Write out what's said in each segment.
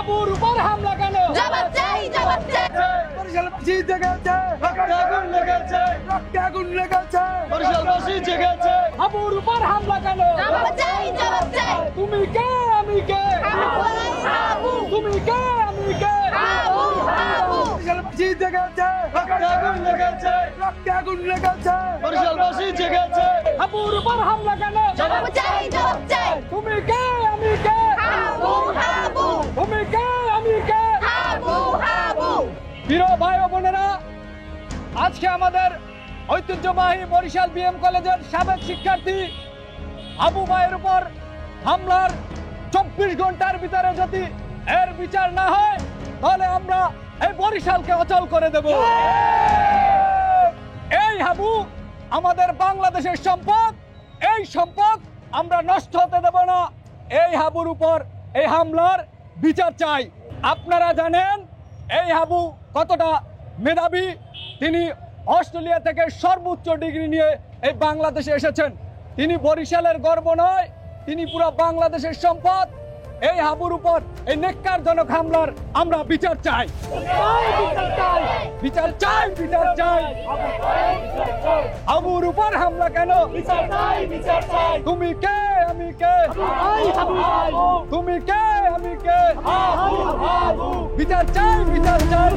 হাবুর উপর হামলা কেন? জবাব চাই, জবাব চাই। বরিশালবাসী জেগেছে, রক্তে আগুন লেগেছে, রক্তে আগুন লেগেছে, বরিশালবাসী জেগেছে। হাবুর উপর হামলা কেন? জবাব চাই, জবাব চাই। তুমি কে আমি কে? হাবু, তুমি কে আমি কে? হাবু, হাবু। বরিশালবাসী জেগেছে, রক্তে আগুন লেগেছে, রক্তে আগুন লেগেছে, বরিশালবাসী জেগেছে। হাবুর উপর হামলা কেন? জবাব চাই, জবাব চাই। তুমি কে আমি কে? হাবু, হাবু, তুমি কে আমি কে? হাবু, হাবু। প্রিয় ভাই ও বোনেরা, আজকে আমাদের ঐতিহ্যবাহী বরিশাল বিএম কলেজের সাবেক শিক্ষার্থী আবু ভাইয়ের উপর হামলার 24 ঘন্টার ভিতরে যদি এর বিচার না হয় তাহলে আমরা এই বরিশালকে অচল করে দেব। এই হাবু আমাদের বাংলাদেশের সম্পদ, এই সম্পদ আমরা নষ্ট হতে দেব না। এই হাবুর উপর এই হামলার বিচার চাই। আপনারা জানেন এই হাবু কতটা মেধাবী। তিনি অস্ট্রেলিয়া থেকে সর্বোচ্চ ডিগ্রি নিয়ে এই বাংলাদেশে এসেছেন। তিনি বরিশালের গর্ব নয়, তিনি পুরো বাংলাদেশের সম্পদ। এই হাবুর উপর এই নেক্কারজনক হামলার আমরা বিচার চাই, বিচার চাই, বিচার চাই। হাবুর উপর হামলা কেন? তুমি কে আমি কে? তুমি কে আমি কে? বিচার চাই, বিচার চাই।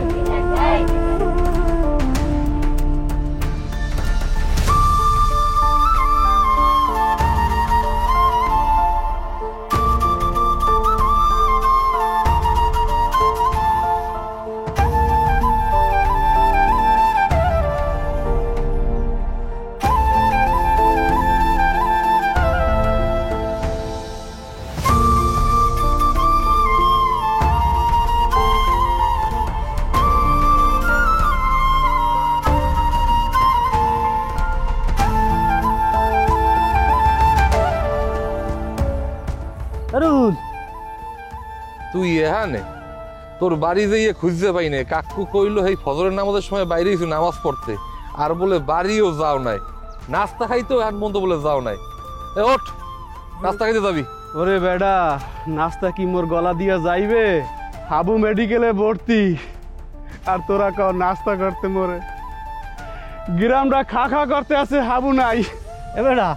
তুই এখানে তোর বাড়ি যাইয়ে খুঁজতে পাই না। কাকু কইলো এই ফজরের নামাজের সময় বাইরে গেছি নামাজ পড়তে, আর বলে বাড়িও যাও নাই, নাস্তা খাইতো এখন পর্যন্ত বলে যাও নাই। ওঠ, নাস্তা খাইতে যাবি? ওরে বেডা, নাস্তা কি মোর গলা দিয়া যাইবে? হাবু মেডিকেলে ভর্তি, আর তোরা কও নাস্তা করতে মোরে। গ্রামটা খা খা করতে আছে, হাবু নাই। এবারা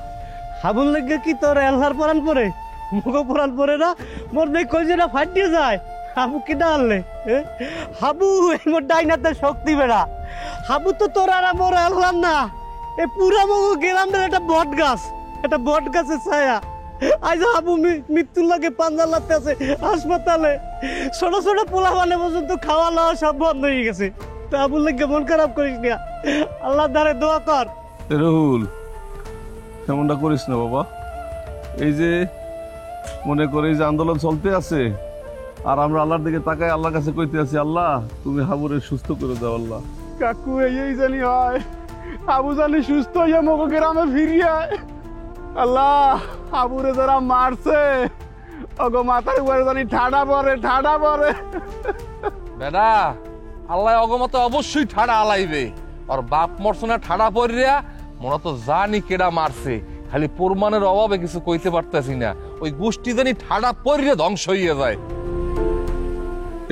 হাবুল লেগে কি তোর এলহার পরান পরে মুখ পরান পরে না? মোর নেই কইজেরা ফাটিয়ে যায়। হাবু কি ডাললে? হাবু এই মোর ডাইনাতে শক্তি বেড়া। হাবু তো তোর আর মোর এলহার না, এই পুরা মগো গ্রামের একটা বট গাছ, একটা বট গাছের ছায়া। আজ হাবু মৃত্যুর লাগে পাঞ্জা লাগতে আছে হাসপাতালে। ছোট ছোট পোলা মানে পর্যন্ত খাওয়া দাওয়া সব বন্ধ হয়ে গেছে। তো হাবুর লেগে মন খারাপ করিস না, আল্লাহর দ্বারে দোয়া কর। রুহুল, তেমনটা করিস না বাবা। এই যে মনে করে যে আন্দোলন চলতে আছে, আর আমরা আল্লাহর দিকে তাকাই আল্লাহর কাছে কইতে আছি, আল্লাহ তুমি হাবুরে সুস্থ করে দাও। আল্লাহ কাকু এই জানি হয়, হাবু জানি সুস্থ হইয়া মগো গ্রামে ফিরিয়ে। আল্লাহ হাবুরে যারা মারছে ওগো মাথার উপরে জানি ঠাডা পরে, ঠাডা পরে। বেটা আল্লাহ অগমত অবশ্যই ঠাডা আলাইবে। আর বাপ মরছে না ঠাডা পড়িয়া, মনে তো জানি কেডা মারছে, খালি প্রমাণের অভাবে কিছু কইতে পারতেছি না। ওই গোষ্ঠী জানি ঠাডা পড়িয়া ধ্বংস হইয়া যায়।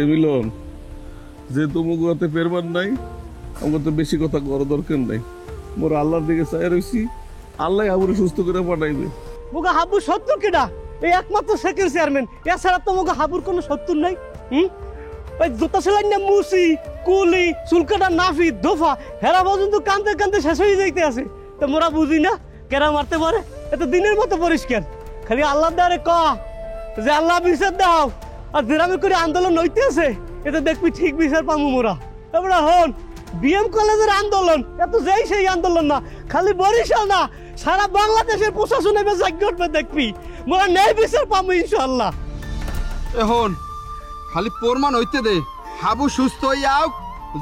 মিলন, যে তুমুগুয়াতে পেরবার নাই, আমার তো বেশি কথা করার দরকার নাই। মোর আল্লাহর দিকে চাই রইছি, আল্লাহ হাবুরে সুস্থ করে পাঠাইবে। মুগা হাবু সত্তর কেডা? এই একমাত্র সেকেন্ড চেয়ারম্যান, এছাড়া তো মুগা হাবুর কোনো সত্তর নাই। ওই জোতা সেলাই না মুসি, কুলি, চুলকাটা, নাফি, দোফা হেরা পর্যন্ত কান্দতে কান্দতে শেষ হয়ে যাইতে আছে। তো মোরা বুঝি না কেরা মারতে পারে? এত দিনের মতো পরিষ্কার। খালি আল্লাহ দ্বারে ক যে আল্লাহ বিচার দাও, আর যেরামে করে আন্দোলন হইতে আছে এটা দেখবি ঠিক বিচার পামু মোরা। তারপরে হন বিএম কলেজের আন্দোলন এত যেই সেই আন্দোলন না, খালি বরিশাল না সারা বাংলাদেশের প্রশাসন এবার জাগ্য করবে, দেখবি মোরা ন্যায় বিচার পামু ইনশাআল্লাহ। এখন খালি প্রমাণ হইতে দে, হাবু সুস্থ হইয়াও।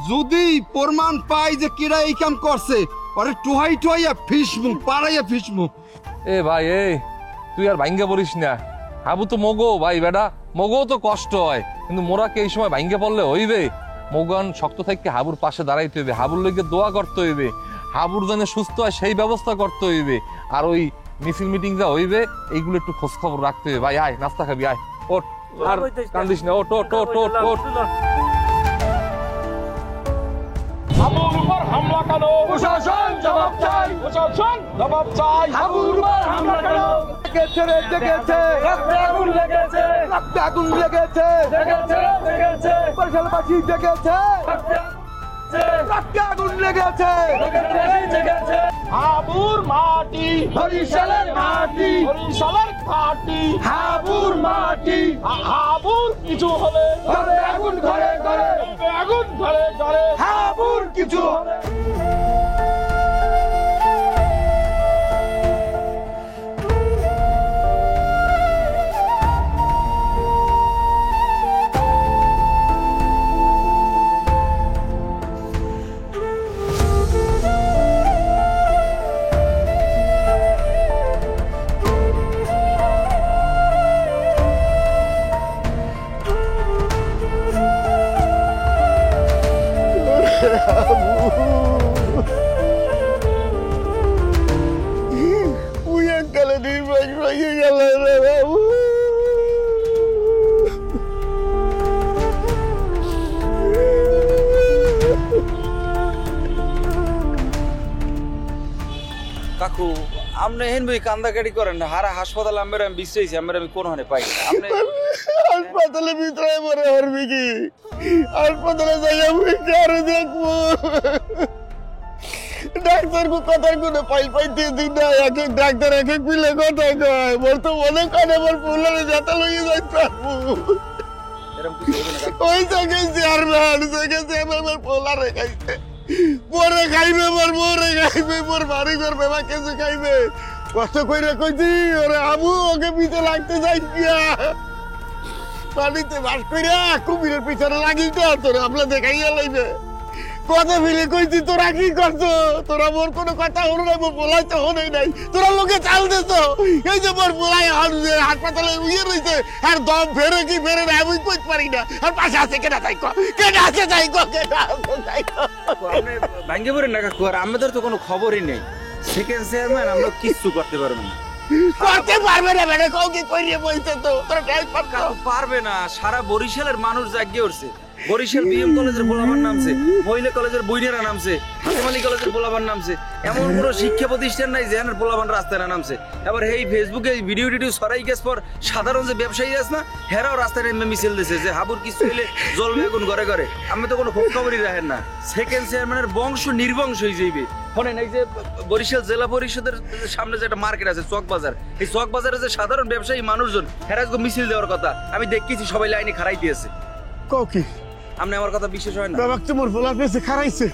যদি প্রমাণ পাই যে কিরা এই কাম করছে, ওরে টুহাই টুহাইয়া ফিসমু, পাড়াইয়া ফিসমু। এ ভাই এই তুই আর ভাঙ্গা পড়িস না। হাবু তো মগো ভাই, বেটা মগো তো কষ্ট হয়, কিন্তু মোরাকে এই সময় ভাঙ্গা পড়লে হইবে? মগান শক্ত থাকতে হাবুর পাশে দাঁড়াইতে হইবে, হাবুর লইগে দোয়া করতে হইবে, হাবুর জন্য সুস্থ হয় সেই ব্যবস্থা করতে হইবে। আর ওই মিছিল মিটিং যা হইবে এইগুলো একটু খোঁজ খবর রাখতে হবে। ভাই আয় নাস্তা খাবি, আয় ওঠ। আর কান্দিস না, ওট ওট ওট ওট ওট। হাবুর উপর হামলা কেন? প্রশাসন জবাব চাই, প্রশাসন জবাব চাই। হাবুর উপর হামলা কেন? জেগেছে রে জেগেছে, রক্তে আগুন লেগেছে, রক্তে আগুন লেগেছে, জেগেছে জেগেছে, বরিশালবাসী জেগেছে, রক্তে আগুন লেগেছে, জেগেছে জেগেছে। হাবুর মাটি বরিশালের মাটি, বরিশালের ঘাটি হাবুর মাটি। হাবুর কিছু হলে ধরে আগুন ঘরে ঘরে, আগুন ঘরে ঘরে হাবুর কিছু হলে। কাকু আপনি হেন বই কান্দাকাটি করেন না, হারা হাসপাতাল আমার আমি বিশ্রাইছি, আমার আমি কোন হানে পাই না। আপনি হাসপাতালে ভিতরে মরে হরবি কি? হাসপাতালে যাই আমি কারে দেখবো? ডাক্তার কো কথার কোনো পাই পাইতে দিন না, এক এক ডাক্তার এক এক পিলে কথাই কয়। মোর তো মনে কানে মোর ফুলারে যাতা লইয়ে যাইতে পারবো। এরকম কিছু হবে না কাকু। ওই জায়গায় চেয়ারম্যান জায়গায় আমার ফুলারে খাইছে, মোরে খাইবে, মোরে খাইবে, মোর বাড়ি করবে বা কিছু খাইবে। কষ্ট কইরা কইছি ওরে আবু ওকে পিছে লাগতে যাই গিয়া পানিতে বাস কইরা কুমিরের পিছনে লাগিটা তোরা আমরা দেখাইয়া লাইবে। কথা ফেলে কইছি তোরা কি করছো? তোরা মোর কোনো কথা হলো না, মোর পোলাই তো হলোই নাই। তোরা লোকে চাল দিছ, এই যে মোর পোলাই হাসপাতালে উইয়ে রয়েছে, আর দম ফেরে কি ফেরে না আমি কইতে পারি না। আর পাশে আছে কেনা তাই কেনা আছে তাই কেনা আছে তাই। আপনি ভাঙ্গে পড়েন না কাকু, আর আমাদের তো কোনো খবরই নেই। সেকেন্ড চেয়ারম্যান আমরা কিচ্ছু করতে পারবো না। করতে পারবে না মানে কাউ কি কইরে বলতে তো তোরা টাইম কাকু পারবে না, সারা বরিশালের মানুষ জাগিয়ে উঠছে। বরিশাল বিএম কলেজের গোলাবার নামছে, মহিলা কলেজের বইনেরা নামছে, হাতিম আলী কলেজের গোলাবার নামছে। এমন কোনো শিক্ষা প্রতিষ্ঠান নাই যেখানে পোলাবান রাস্তায় না নামছে। এবার এই ফেসবুকে ভিডিও টিডিও ছড়াই গেছে পর সাধারণ যে ব্যবসায়ী আছে না, হেরাও রাস্তায় নেমে মিছিল দিছে যে হাবুর কিছু হইলে জ্বলবে আগুন ঘরে ঘরে। আমি তো কোনো খোঁজ খবরই রাখেন না। সেকেন্ড চেয়ারম্যানের বংশ নির্বংশ হয়ে যাইবে। শোনেন, এই যে বরিশাল জেলা পরিষদের সামনে যে একটা মার্কেট আছে চক বাজার, এই চক বাজারে যে সাধারণ ব্যবসায়ী মানুষজন হেরা মিছিল দেওয়ার কথা আমি দেখেছি, সবাই লাইনে খাড়াই দিয়েছে। কাউ কি আপনি আমার কথা বিশ্বাস হয় না? বাবা তোমার বলার পেছে খারাইছে,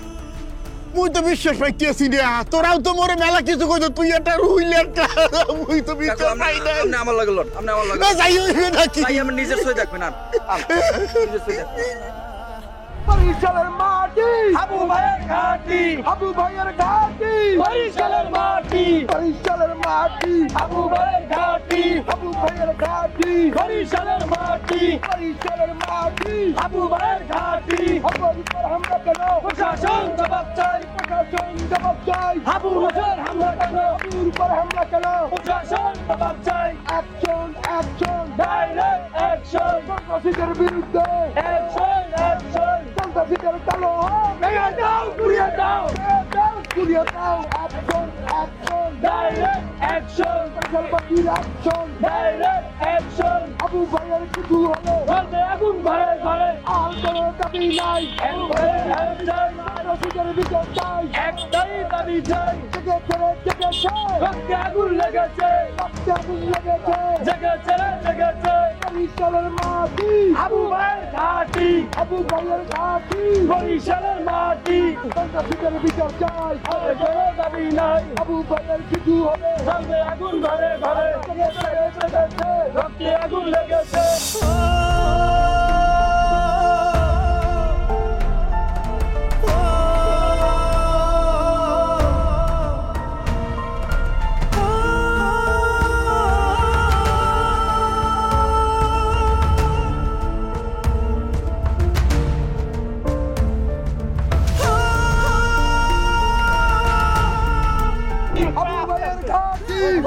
মুই তো বিশ্বাস পাইতেছি না। তোরাও তো মোরে মেলা কিছু কইতো, তুই একটা রুইলে একটা মুই তো বিশ্বাস পাই না। আপনি আমার লাগলো, আপনি আমার লাগলো। না যাই হইবে নাকি? ভাই আমি নিজের সই দেখবেন আর নিজের সই দেখবেন। বরিশালের মাটি হাবু ভাইয়ের ঘাটি, হাবু ভাইয়ের ঘাটি বরিশালের মাটি, বরিশালের মাটি হাবু ভাইয়ের ঘাটি, হাবু ভাইয়ের ঘাটি বরিশালের মাটি, বরিশালের মাটি হাবু ভাইয়ের ঘাটি। হাবুর উপর হামলা কেন? প্রশাসন জবাব চাই, প্রশাসন জবাব চাই। হাবুর উপর হামলা কেন? হাবুর উপর হামলা কেন? প্রশাসন জবাব চাই। অ্যাকশন অ্যাকশন, ডাইরেক্ট অ্যাকশন, সন্ত্রাসীদের বিরুদ্ধে অ্যাকশন অ্যাকশন। সন্ত্রাসীদের কালো ভেঙে দাও, পুড়িয়ে দাও, পুড়িয়ে দাও। অ্যাকশন অ্যাকশন, ডাইরেক্ট অ্যাকশন, বরিশালবাসীর অ্যাকশন, ডাইরেক্ট অ্যাকশন। আবু ভাইয়ের কিছু হলে ধরবে আগুন ঘরে ঘরে, আর কোনো দাবি নাই। সন্ত্রাসীদের বিচার চাই, একটাই দাবি চাই। জেগেছে রে জেগেছে, রক্তে আগুন লেগেছে, রক্তে আগুন লেগেছে, জেগেছে রে জেগেছে। বরিশালের মাটি আবু ভাইয়ের ঘাটি, আবু ভাইয়ের ঘাটি বরিশালের মাটি। সন্ত্রাসীদের বিচার চাই, আর কোনো দাবি নাই। আবু ভাইয়ের কিছু হলে ধরবে আগুন ঘরে ঘরে, জেগেছে রে জেগেছে, রক্তে আগুন লেগেছে।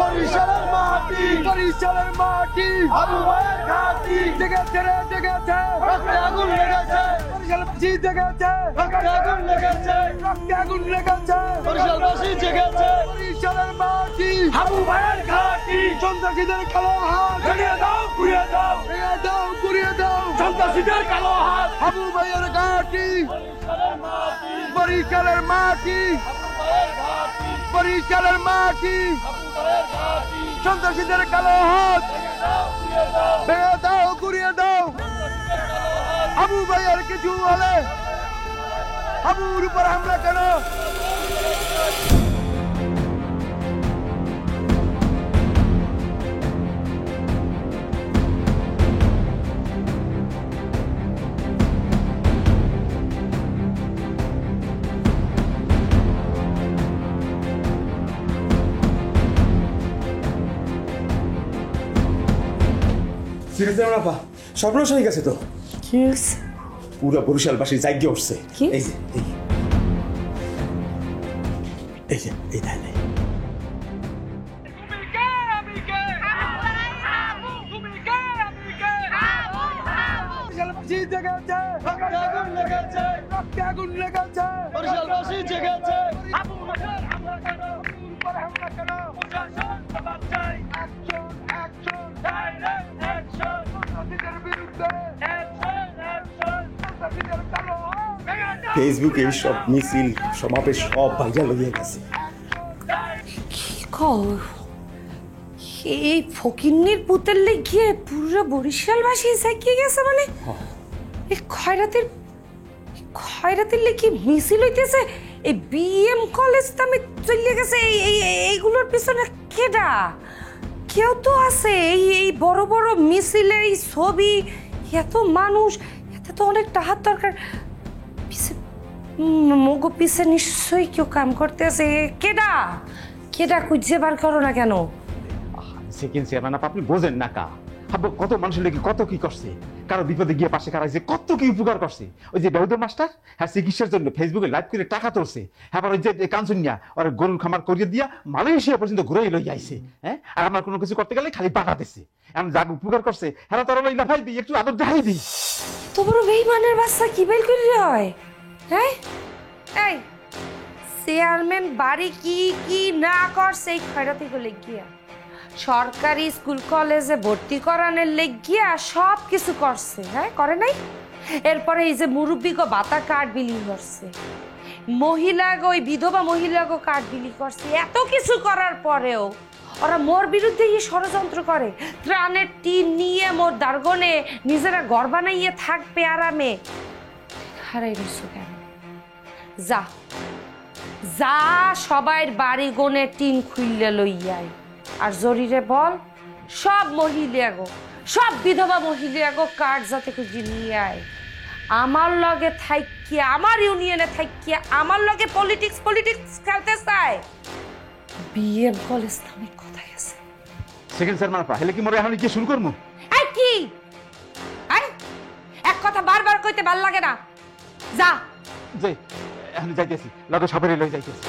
বরিশালের মাটি, বরিশালের মাটি আবু ভাইয়ের ঘাটি জেগেছে রে জেগেছে রক্তে আগুন লেগেছে বরিশালবাসী জেগেছে রক্তে আগুন লেগেছে রক্তে আগুন লেগেছে বরিশালবাসী জেগেছে বরিশালের মাটি হাবু ভাইয়ের ঘাটি সন্ত্রাসীদের কালো হাত ঘুরিয়ে দাও ঘুরিয়ে দাও ভেঙে দাও ঘুরিয়ে দাও সন্ত্রাসীদের কালো হাত হাবু ভাইয়ের ঘাটি বরিশালের মাটি বরিশালের মাটি সন্ত্রাসীদের কালো হাত ভেঙে দাও ঘুরিয়ে দাও আবু ভাইয়ের কিছু হলে আবুর উপর হামলা কেন সর্বনাশ হয়ে গেছে তো কি হয়েছে? পুরো বরিশালবাসীর জায়গা উঠছে কি? এই যে এই ধান ফেসবুকে সব মিছিল সমাবেশ সব ভাইরাল হয়ে গেছে। কি কও? এই ফকিন্নির পুতের লেগে পুরো বরিশালবাসী জাগিয়ে গেছে মানে এই খয়রাতের লেগে মিছিল হইতেছে এই বিএম কলেজ নামে চলে গেছে এইগুলোর পিছনে কেডা? কেউ তো আছে এই বড় বড় মিছিলের এই ছবি এত মানুষ এতে তো অনেক টাকার দরকার মগো পিছে নিশ্চয়ই কেউ কাম করতে আছে কেডা কেডা খুঁজে বার করো না কেন? সেকেন্ড চেয়ারম্যান আপনি বোঝেন না কা হাবু কত মানুষের লেগে কত কি করছে কারো বিপদে গিয়ে পাশে কারাইছে কত কি উপকার করছে ওই যে বেহুদ মাস্টার হ্যাঁ চিকিৎসার জন্য ফেসবুকে লাইভ করে টাকা তুলছে হ্যাঁ ওই যে কাঞ্চনিয়া ওর গরুর খামার করিয়ে দিয়া মালয়েশিয়া পর্যন্ত ঘুরে লই আইছে হ্যাঁ আর আমার কোনো কিছু করতে গেলে খালি বাধা দিচ্ছে এমন যা উপকার করছে হ্যাঁ তোর ওই লাফাই দিই একটু আদর দেখাই দিই তো বড় বেইমানের বাচ্চা কি বের করে হয় হ্যাঁ এই চেয়ারম্যান বাড়ি কি কি না করছে এই খয়রাতি গুলো গিয়া সরকারি স্কুল কলেজে ভর্তি করানোর লেগিয়া সব কিছু করছে হ্যাঁ করে নাই এরপরে এই যে মুরব্বীগো ভাতা কার্ড বিলি করছে মহিলাগো ওই বিধবা মহিলাগো কার্ড বিলি করছে এত কিছু করার পরেও ওরা মোর বিরুদ্ধে এই ষড়যন্ত্র করে ত্রাণের টিন নিয়ে মোর দার্গনে নিজেরা ঘর বানাইয়ে থাকবে আরামে হারাই রইছো কেন যা যা সবাইর বাড়ি গনে টিন খুললে লইয়াই আর জরিরে বল সব মহিলাগো সব বিধবা মহিলাগো কার্ড যাতে খুঁজে নিয়ে আয় আমার লগে থাইকিয়া আমার ইউনিয়নে থাইকিয়া আমার লগে পলিটিক্স খেলতে চায় বিএম কলেজ নামে কোথায় আছে সেকেন্ড চেয়ারম্যান হেলে কি মরে এখন কি শুরু করবো এই কি আই এক কথা বারবার কইতে ভাল লাগে না যা যে এখন যাইতেছি লগে সবারই লই যাইতেছি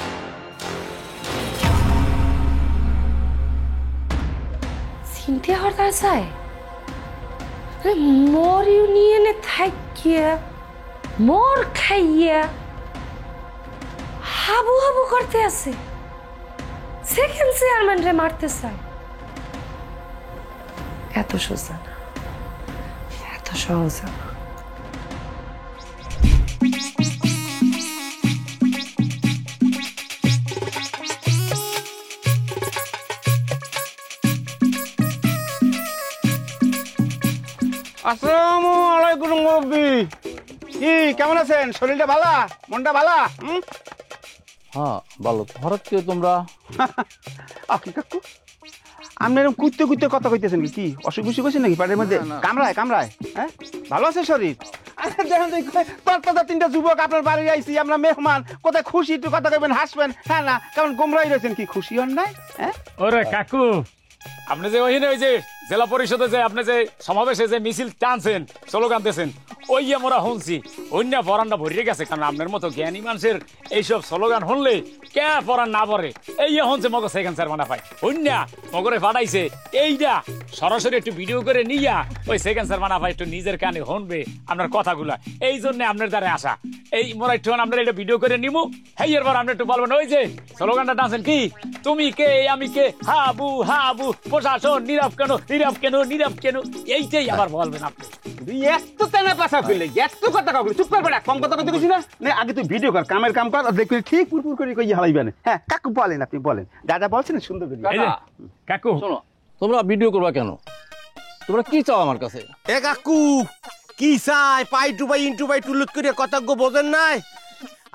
চিনতে হরতার চাই মোর ইউনিয়নে থাকিয়া মোর খাইয়া হাবু হাবু করতে আছে সেকেন্ড চেয়ারম্যান রে মারতে চায় এত সোজা না এত সহজ না আসসালামু আলাইকুম মুরব্বি কি কেমন আছেন শরীরটা ভালো মনটা ভালো হ্যাঁ ভালো হঠাৎ কেউ তোমরা কি কাকু আপনি এরকম কুইতে কুইতে কথা কইতেছেন কি অসুখ বিসুখ হয়েছে নাকি পাড়ের মধ্যে কামড়ায় হ্যাঁ ভালো আছে শরীর দেখেন তো তিনটা যুবক আপনার বাড়ি আইছি আমরা মেহমান কোথায় খুশি একটু কথা কইবেন হাসবেন হ্যাঁ না কেমন গোমরাই রয়েছেন কি খুশি হন নাই হ্যাঁ ওরে কাকু আপনি যে ওইখানে ওই যে জেলা পরিষদে যে আপনি যে সমাবেশে যে মিছিল টানছেন স্লোগান দিয়েছেন ওই আমরা শুনছি অন্য পরানটা ভরিয়ে গেছে কারণ আপনার মতো জ্ঞানী মানুষের এইসব স্লোগান শুনলে কে পরান না পড়ে এই শুনছে মগো সেকেন্ড স্যার মানা পাই অন্য মগরে ফাটাইছে এইটা সরাসরি একটু ভিডিও করে নিয়া ওই সেকেন্ড স্যার মানা পাই একটু নিজের কানে শুনবে আপনার কথাগুলা এই জন্য আপনার দ্বারা আসা এই মোরা একটু আপনার এটা ভিডিও করে নিমু হেই এরপর আপনি একটু বলবেন ওই যে স্লোগানটা টানছেন কি তুমি কে আমি কে হাবু হাবু প্রশাসন নীরব কেন নীরব কেন নীরব কেন এইটাই আবার বলবেন আপনি এত তেনা পাশা ফেলে এত কথা কাউকে চুপ করবে না কম কথা কইতে কইছি না আগে তুই ভিডিও কর কামের কাম কর দেখবি ঠিক পুরপুর করে কই হালাইবেন হ্যাঁ কাকু বলেন আপনি বলেন দাদা বলছেন সুন্দর করে কাকু শোনো তোমরা ভিডিও করবা কেন তোমরা কি চাও আমার কাছে এ কাকু কি চাই পাই টু পাই ইন্টু পাই টুলুত করে কতজ্ঞ বোঝেন নাই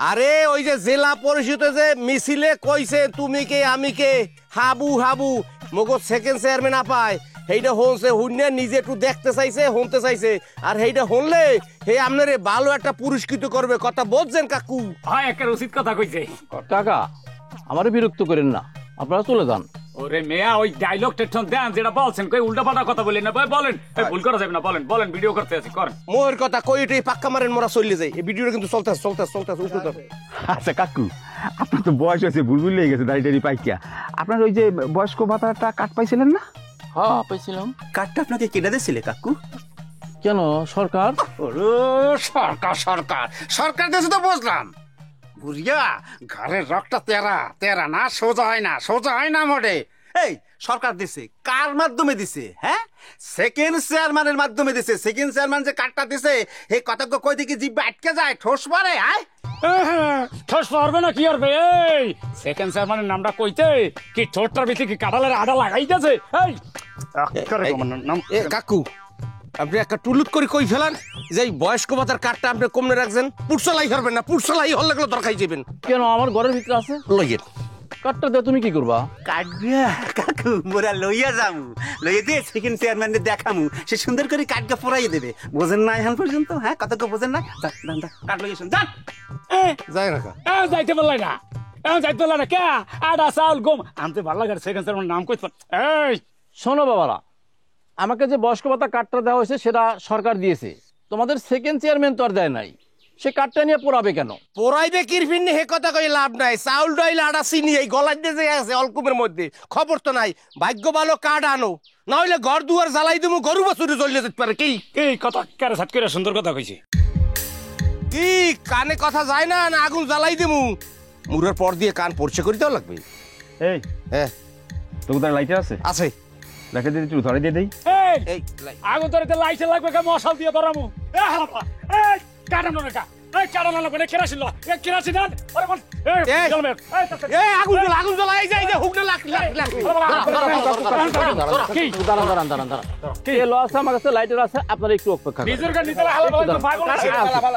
আরে ওই যে জেলা পরিষদে যে মিছিলে কইছে তুমি কে আমি কে হাবু হাবু মগো সেকেন্ড চেয়ারম্যান আপায় সেইটা হনছে হুন্নে নিজে একটু দেখতে চাইছে শুনতে চাইছে আর সেইটা হনলে হে আপনারে ভালো একটা পুরস্কৃত করবে কথা বলছেন কাকু হ্যাঁ একটা উচিত কথা কইছে কাকা আমারে বিরক্ত করেন না আপনারা চলে যান ওরে মেয়া ওই ডায়লগ টেকশন দেন যেটা বলছেন কই উল্টাপাল্টা কথা বলেন না ভাই বলেন ভুল করা যাবে না বলেন বলেন ভিডিও করতে আছি করেন মোর কথা কই এটাই পাক্কা মারেন মোরা চলে যায় এই ভিডিওটা কিন্তু চলতে উঠতে আচ্ছা কাকু আপনার তো বয়স হয়েছে ভুলভুল লেগে গেছে দাড়ি টাড়ি পাইকিয়া আপনার ওই যে বয়স্ক ভাতাটা কাট পাইছিলেন না হ্যাঁ পাইছিলাম কাটটা আপনাকে কেটে দিয়েছিলে কাকু কেন সরকার সরকার সরকার সরকার দেশে তো বুঝলাম বুঝিয়া ঘরের রক্তটা তেরা তেরা না সোজা হয় না মোটে এই সরকার দিছে কার মাধ্যমে দিছে হ্যাঁ সেকেন্ড চেয়ারম্যানের মাধ্যমে দিছে সেকেন্ড চেয়ারম্যান যে কার্ডটা দিছে এই কতজ্ঞ কই দিকে জিব্বা আটকে যায় ঠোস মারে আয় ঠোস পারবে না কি করবে এই সেকেন্ড চেয়ারম্যানের নামটা কইতে কি ঠোঁটটার ভিতরে কি কাঁঠালের আডা লাগাইতেছে এই কাকু আপনি একটা টুলুত করে কই ফেলান যে বয়স্ক ভাতার কার্ডটা আপনি কমনে রাখছেন পুরসলাই করবেন না পুরসলাই হল লাগলো দরকার যাবেন কেন আমার ঘরের ভিতরে আছে লইয়েন কার্ডটা দিয়ে তুমি কি করবা কাটবিয়া কাকু মোরা লইয়া যামু লইয়া দিয়ে সেকেন্ড চেয়ারম্যানে দেখামু সে সুন্দর করে কাটটা পরাইয়ে দেবে বোঝেন না এখন পর্যন্ত হ্যাঁ কতজ্ঞ বোঝেন না কাট লইয়া শুন যান যাই রাখা যাইতে পারলাই না যাইতে পারলাই না কে আডা চাউল গম আনতে ভালো লাগে সেকেন্ড চেয়ারম্যানের নাম কইতে এই শোনো বাবারা আমাকে যে বয়স্ক ভাতা কার্ডটা দেওয়া হয়েছে সেটা সরকার দিয়েছে তোমাদের সেকেন্ড চেয়ারম্যান তো আর দেয় নাই সে কার্ডটা নিয়ে পোড়াবে কেন পোড়াইবে কিরফিন হে কথা কই লাভ নাই চাউল ডাইল আটা চিনি এই গলায় দিয়ে যে আছে অল্কুমের মধ্যে খবর তো নাই ভাগ্য ভালো কার্ড আনো না হইলে ঘর দুয়ার জ্বালাই দিমু গরু বাছুরে জ্বলিয়ে যেতে পারে কি এই কথা কারে সাত করে সুন্দর কথা কইছে কি কানে কথা যায় না না আগুন জ্বালাই দিমু মুরের পর দিয়ে কান পরিষ্কার করে দেওয়া লাগবে এই হ্যাঁ তোর লাইটার আছে আছে লাইটার দিয়ে একটু ধরে দিয়ে দেই এই আগুন ধরে লাইট লাগবে কে মশাল দিয়ে ধরামু এ হালাপা এই কাটানো না এই কাটানো লাগবে না কেরাসিন লো এ কেরাসিন আন আরে বল এই জলমে এই আগুন জ্বালা এই যে হুকনা লাগ দাঁড়ান কি এলো আছে আমার কাছে লাইটার আছে আপনারা একটু অপেক্ষা করুন নিজের গাড়ি নিতে হালাপা পাগল আছে হালাপা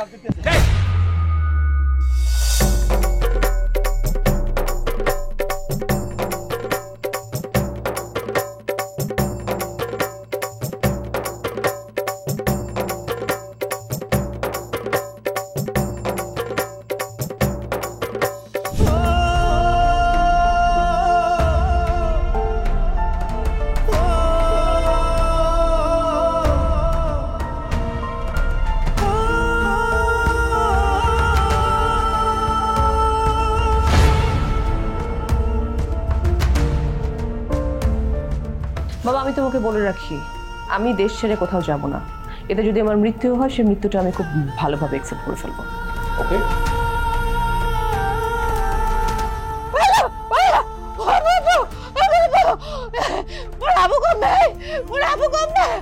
বাবা আমি তোমাকে বলে রাখি আমি দেশ ছেড়ে কোথাও যাব না এতে যদি আমার মৃত্যু হয় সেই মৃত্যুটা আমি খুব ভালোভাবে অ্যাকসেপ্ট করে ফেলবো ওকে আবু কম নাই